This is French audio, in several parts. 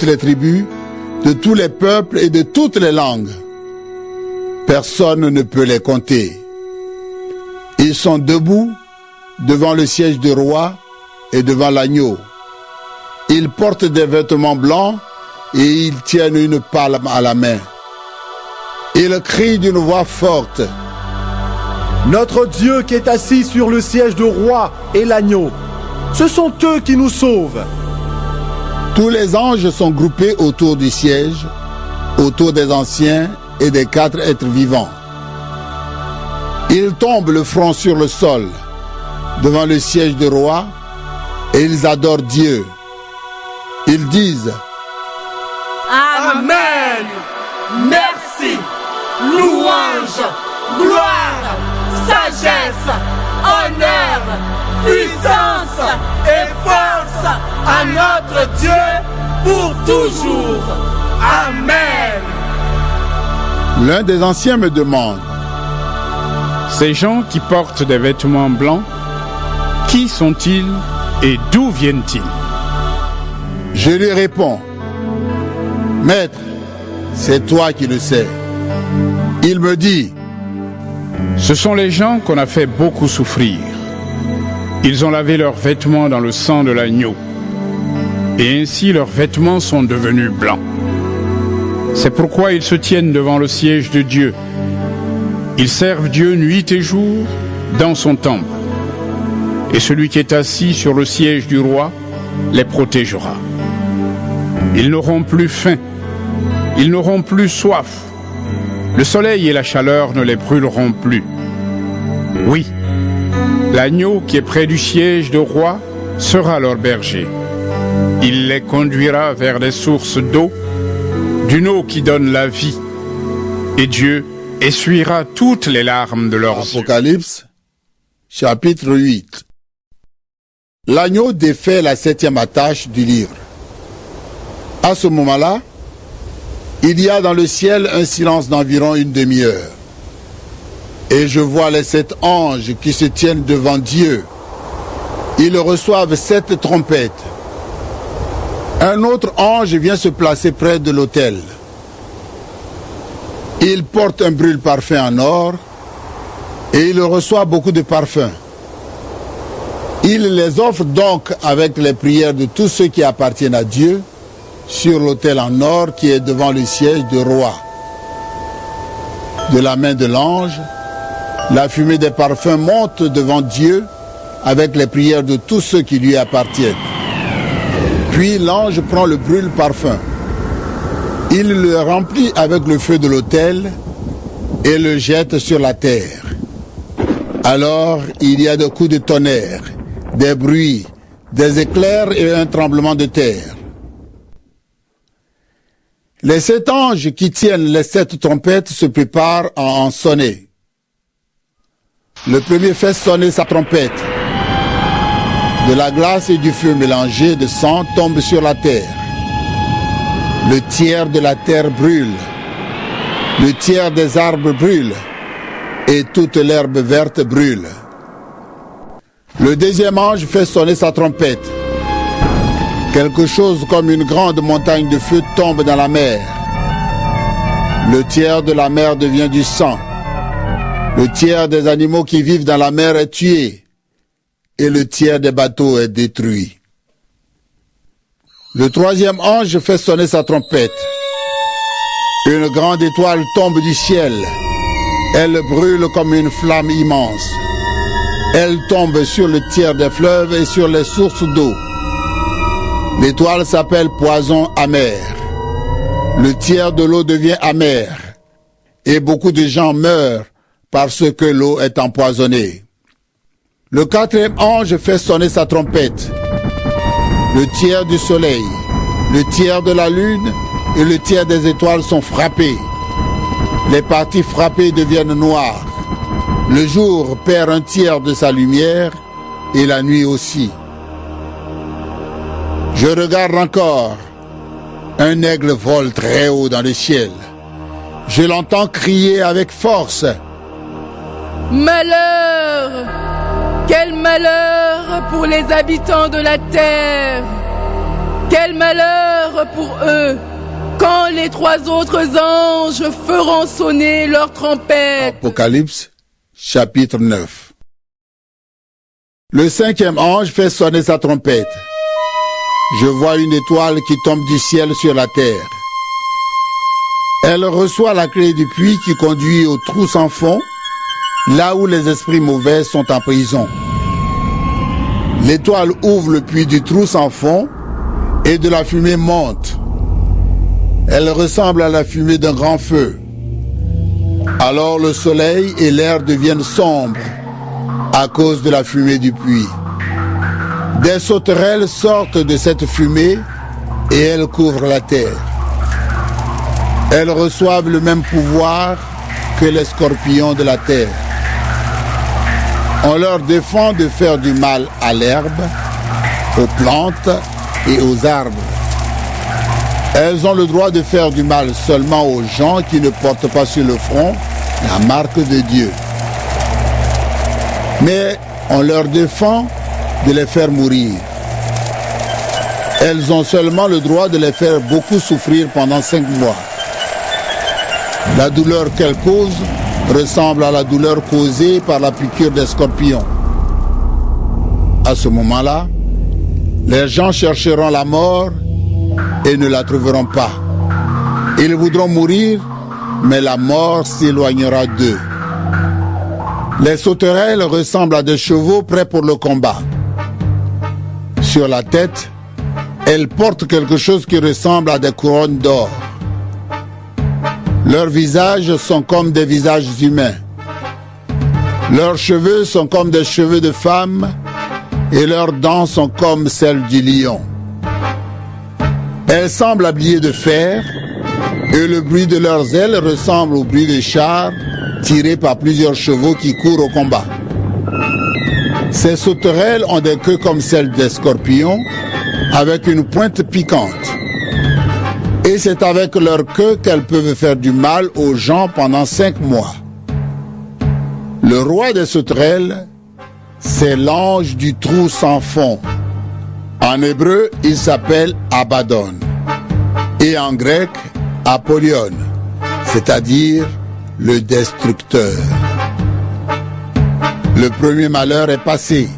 les tribus, de tous les peuples et de toutes les langues. Personne ne peut les compter. Ils sont debout devant le siège du roi et devant l'agneau. Ils portent des vêtements blancs et ils tiennent une palme à la main. Ils crient d'une voix forte. Notre Dieu qui est assis sur le siège du roi et l'agneau, ce sont eux qui nous sauvent. Tous les anges sont groupés autour du siège, autour des anciens et des 4 êtres vivants. Ils tombent le front sur le sol, devant le siège du roi, et ils adorent Dieu. Ils disent Amen. Merci, louange, gloire, sagesse, honneur, puissance et force à notre Dieu pour toujours. Amen. L'un des anciens me demande: Ces gens qui portent des vêtements blancs, qui sont-ils et d'où viennent-ils? Je lui réponds: Maître, c'est toi qui le sais. Il me dit: Ce sont les gens qu'on a fait beaucoup souffrir. Ils ont lavé leurs vêtements dans le sang de l'agneau. Et ainsi leurs vêtements sont devenus blancs. C'est pourquoi ils se tiennent devant le siège de Dieu. Ils servent Dieu nuit et jour dans son temple. Et celui qui est assis sur le siège du roi les protégera. Ils n'auront plus faim. Ils n'auront plus soif. Le soleil et la chaleur ne les brûleront plus. Oui, l'agneau qui est près du siège du roi sera leur berger. Il les conduira vers des sources d'eau, d'une eau qui donne la vie. Et Dieu essuiera toutes les larmes de leurs yeux. Apocalypse, chapitre 8. L'agneau défait la 7e attache du livre. À ce moment-là, il y a dans le ciel un silence d'environ une demi-heure. Et je vois les 7 anges qui se tiennent devant Dieu. Ils reçoivent 7 trompettes. Un autre ange vient se placer près de l'autel. Il porte un brûle-parfum en or et il reçoit beaucoup de parfums. Il les offre donc avec les prières de tous ceux qui appartiennent à Dieu sur l'autel en or qui est devant le siège du roi. De la main de l'ange, la fumée des parfums monte devant Dieu avec les prières de tous ceux qui lui appartiennent. Puis l'ange prend le brûle-parfum. Il le remplit avec le feu de l'autel et le jette sur la terre. Alors il y a des coups de tonnerre, des bruits, des éclairs et un tremblement de terre. Les 7 anges qui tiennent les 7 trompettes se préparent à en sonner. Le premier fait sonner sa trompette. De la glace et du feu mélangés de sang tombent sur la terre. Le tiers de la terre brûle. Le tiers des arbres brûle. Et toute l'herbe verte brûle. Le deuxième ange fait sonner sa trompette. Quelque chose comme une grande montagne de feu tombe dans la mer. Le tiers de la mer devient du sang. Le tiers des animaux qui vivent dans la mer est tué. Et le tiers des bateaux est détruit. Le troisième ange fait sonner sa trompette. Une grande étoile tombe du ciel. Elle brûle comme une flamme immense. Elle tombe sur le tiers des fleuves et sur les sources d'eau. L'étoile s'appelle poison amer. Le tiers de l'eau devient amer. Et beaucoup de gens meurent parce que l'eau est empoisonnée. Le quatrième ange fait sonner sa trompette. Le tiers du soleil, le tiers de la lune et le tiers des étoiles sont frappés. Les parties frappées deviennent noires. Le jour perd un tiers de sa lumière et la nuit aussi. Je regarde encore. Un aigle vole très haut dans le ciel. Je l'entends crier avec force. Malheur! Quel malheur pour les habitants de la terre! Quel malheur pour eux quand les 3 autres anges feront sonner leur trompette. Apocalypse, chapitre 9. Le 5e ange fait sonner sa trompette. Je vois une étoile qui tombe du ciel sur la terre. Elle reçoit la clé du puits qui conduit au trou sans fond, là où les esprits mauvais sont en prison. L'étoile ouvre le puits du trou sans fond et de la fumée monte. Elle ressemble à la fumée d'un grand feu. Alors le soleil et l'air deviennent sombres à cause de la fumée du puits. Des sauterelles sortent de cette fumée et elles couvrent la terre. Elles reçoivent le même pouvoir que les scorpions de la terre. On leur défend de faire du mal à l'herbe, aux plantes et aux arbres. Elles ont le droit de faire du mal seulement aux gens qui ne portent pas sur le front la marque de Dieu. Mais on leur défend de les faire mourir. Elles ont seulement le droit de les faire beaucoup souffrir pendant 5 mois. La douleur qu'elles causent ressemble à la douleur causée par la piqûre des scorpions. À ce moment-là, les gens chercheront la mort et ne la trouveront pas. Ils voudront mourir, mais la mort s'éloignera d'eux. Les sauterelles ressemblent à des chevaux prêts pour le combat. Sur la tête, elles portent quelque chose qui ressemble à des couronnes d'or. Leurs visages sont comme des visages humains. Leurs cheveux sont comme des cheveux de femmes et leurs dents sont comme celles du lion. Elles semblent habillées de fer et le bruit de leurs ailes ressemble au bruit des chars tirés par plusieurs chevaux qui courent au combat. Ces sauterelles ont des queues comme celles des scorpions avec une pointe piquante. Et c'est avec leur queue qu'elles peuvent faire du mal aux gens pendant 5 mois. Le roi des sauterelles, c'est l'ange du trou sans fond. En hébreu, il s'appelle Abaddon. Et en grec, Apollyon, c'est-à-dire le destructeur. Le premier malheur est passé.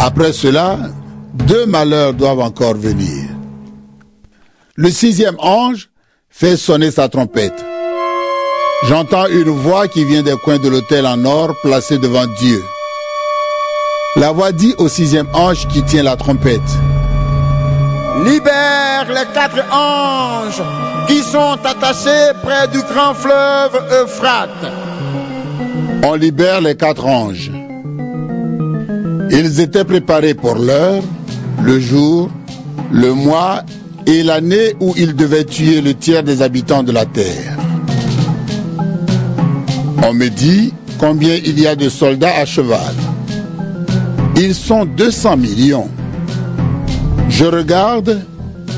Après cela, 2 malheurs doivent encore venir. Le 6e ange fait sonner sa trompette. J'entends une voix qui vient des coins de l'autel en or placé devant Dieu. La voix dit au 6e ange qui tient la trompette: Libère les 4 anges qui sont attachés près du grand fleuve Euphrate. On libère les 4 anges. Ils étaient préparés pour l'heure, le jour, le mois et l'année où ils devaient tuer le tiers des habitants de la terre. On me dit combien il y a de soldats à cheval. Ils sont 200 millions. Je regarde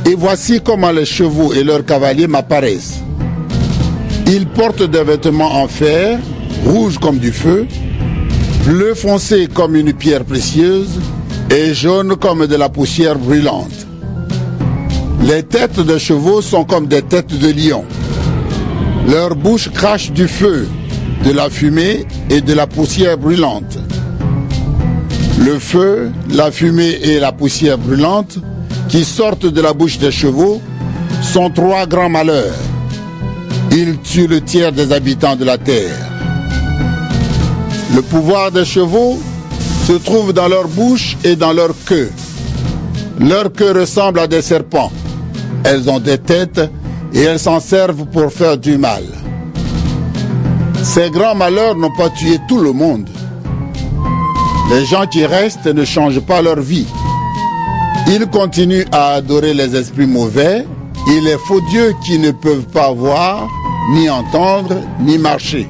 et voici comment les chevaux et leurs cavaliers m'apparaissent. Ils portent des vêtements en fer, rouges comme du feu, bleu foncé comme une pierre précieuse et jaune comme de la poussière brûlante. Les têtes de chevaux sont comme des têtes de lions. Leurs bouches crachent du feu, de la fumée et de la poussière brûlante. Le feu, la fumée et la poussière brûlante qui sortent de la bouche des chevaux sont 3 grands malheurs. Ils tuent le tiers des habitants de la terre. Le pouvoir des chevaux se trouve dans leur bouche et dans leur queue. Leur queue ressemble à des serpents. Elles ont des têtes et elles s'en servent pour faire du mal. Ces grands malheurs n'ont pas tué tout le monde. Les gens qui restent ne changent pas leur vie. Ils continuent à adorer les esprits mauvais et les faux dieux qui ne peuvent pas voir, ni entendre, ni marcher.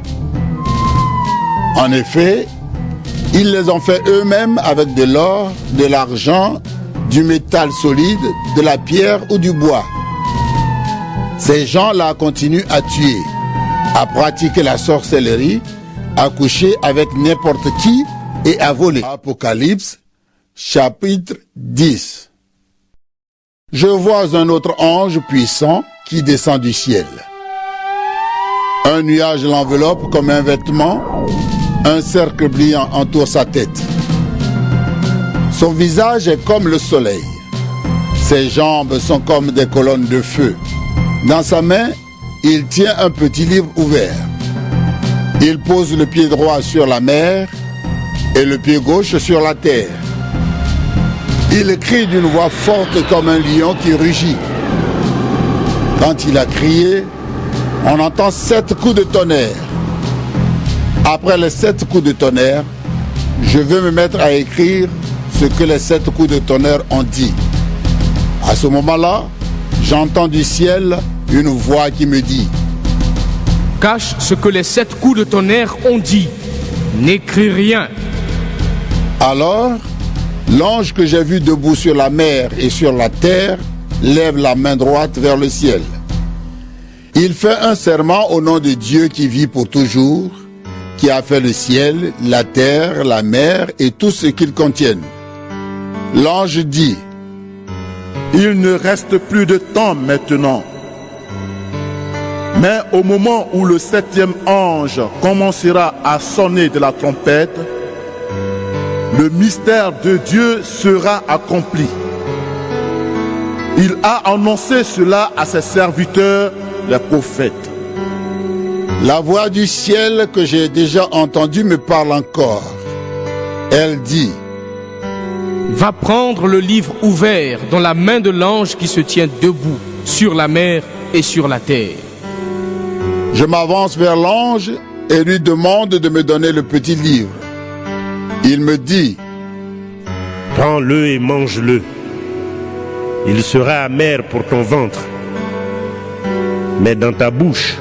En effet, ils les ont fait eux-mêmes avec de l'or, de l'argent, du métal solide, de la pierre ou du bois. Ces gens-là continuent à tuer, à pratiquer la sorcellerie, à coucher avec n'importe qui et à voler. Apocalypse, chapitre 10. Je vois un autre ange puissant qui descend du ciel. Un nuage l'enveloppe comme un vêtement, un cercle brillant entoure sa tête. Son visage est comme le soleil. Ses jambes sont comme des colonnes de feu. Dans sa main, il tient un petit livre ouvert. Il pose le pied droit sur la mer et le pied gauche sur la terre. Il crie d'une voix forte comme un lion qui rugit. Quand il a crié, on entend 7 coups de tonnerre. Après les 7 coups de tonnerre, je veux me mettre à écrire ce que les 7 coups de tonnerre ont dit. À ce moment-là, j'entends du ciel une voix qui me dit: cache ce que les 7 coups de tonnerre ont dit. N'écris rien. Alors, l'ange que j'ai vu debout sur la mer et sur la terre lève la main droite vers le ciel. Il fait un serment au nom de Dieu qui vit pour toujours, qui a fait le ciel, la terre, la mer et tout ce qu'ils contiennent. L'ange dit: il ne reste plus de temps maintenant. Mais au moment où le 7e ange commencera à sonner de la trompette, le mystère de Dieu sera accompli. Il a annoncé cela à ses serviteurs, les prophètes. La voix du ciel que j'ai déjà entendue me parle encore. Elle dit: va prendre le livre ouvert dans la main de l'ange qui se tient debout sur la mer et sur la terre. Je m'avance vers l'ange et lui demande de me donner le petit livre. Il me dit: prends-le et mange-le. Il sera amer pour ton ventre, mais dans ta bouche,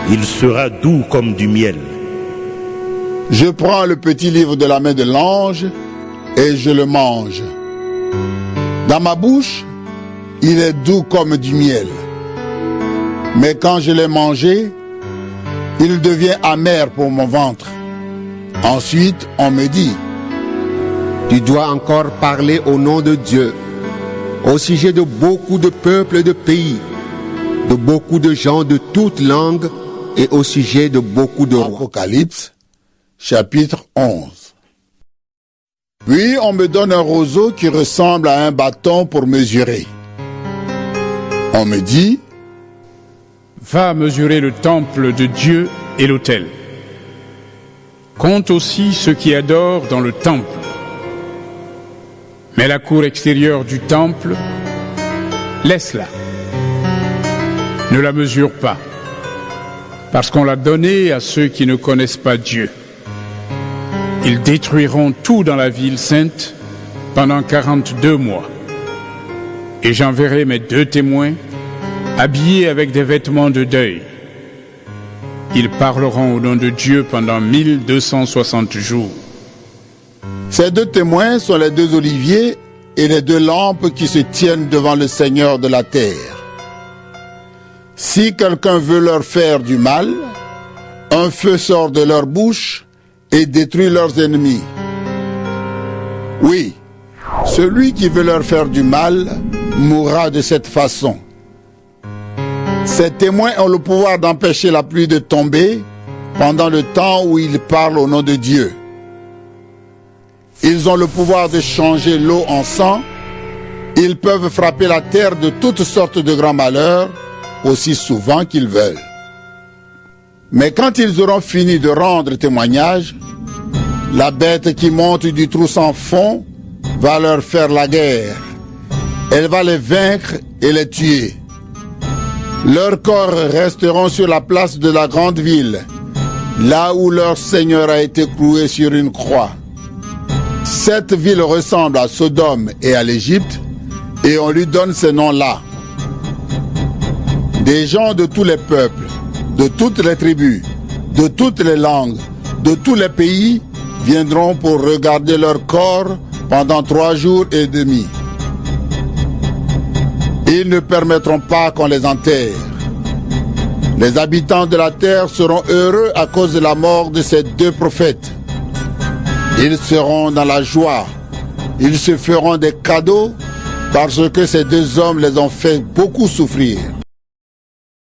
il sera doux comme du miel. Je prends le petit livre de la main de l'ange et je le mange. Dans ma bouche, il est doux comme du miel. Mais quand je l'ai mangé, il devient amer pour mon ventre. Ensuite, on me dit: tu dois encore parler au nom de Dieu, au sujet de beaucoup de peuples et de pays, de beaucoup de gens de toutes langues et au sujet de beaucoup de rois. Apocalypse, chapitre 11. Puis on me donne un roseau qui ressemble à un bâton pour mesurer. On me dit: va mesurer le temple de Dieu et l'autel. Compte aussi ceux qui adorent dans le temple. Mais la cour extérieure du temple, laisse-la. Ne la mesure pas, parce qu'on l'a donnée à ceux qui ne connaissent pas Dieu. Ils détruiront tout dans la ville sainte pendant 42 mois. Et j'enverrai mes 2 témoins, habillés avec des vêtements de deuil. Ils parleront au nom de Dieu pendant 1260 jours. Ces 2 témoins sont les 2 oliviers et les 2 lampes qui se tiennent devant le Seigneur de la terre. Si quelqu'un veut leur faire du mal, un feu sort de leur bouche et détruit leurs ennemis. Oui, celui qui veut leur faire du mal mourra de cette façon. Ces témoins ont le pouvoir d'empêcher la pluie de tomber pendant le temps où ils parlent au nom de Dieu. Ils ont le pouvoir de changer l'eau en sang. Ils peuvent frapper la terre de toutes sortes de grands malheurs aussi souvent qu'ils veulent. Mais quand ils auront fini de rendre témoignage, la bête qui monte du trou sans fond va leur faire la guerre. Elle va les vaincre et les tuer. Leurs corps resteront sur la place de la grande ville, là où leur Seigneur a été cloué sur une croix. Cette ville ressemble à Sodome et à l'Égypte, et on lui donne ces noms-là. Des gens de tous les peuples, de toutes les tribus, de toutes les langues, de tous les pays viendront pour regarder leur corps pendant 3 jours et demi. Ils ne permettront pas qu'on les enterre. Les habitants de la terre seront heureux à cause de la mort de ces 2 prophètes. Ils seront dans la joie. Ils se feront des cadeaux parce que ces deux hommes les ont fait beaucoup souffrir.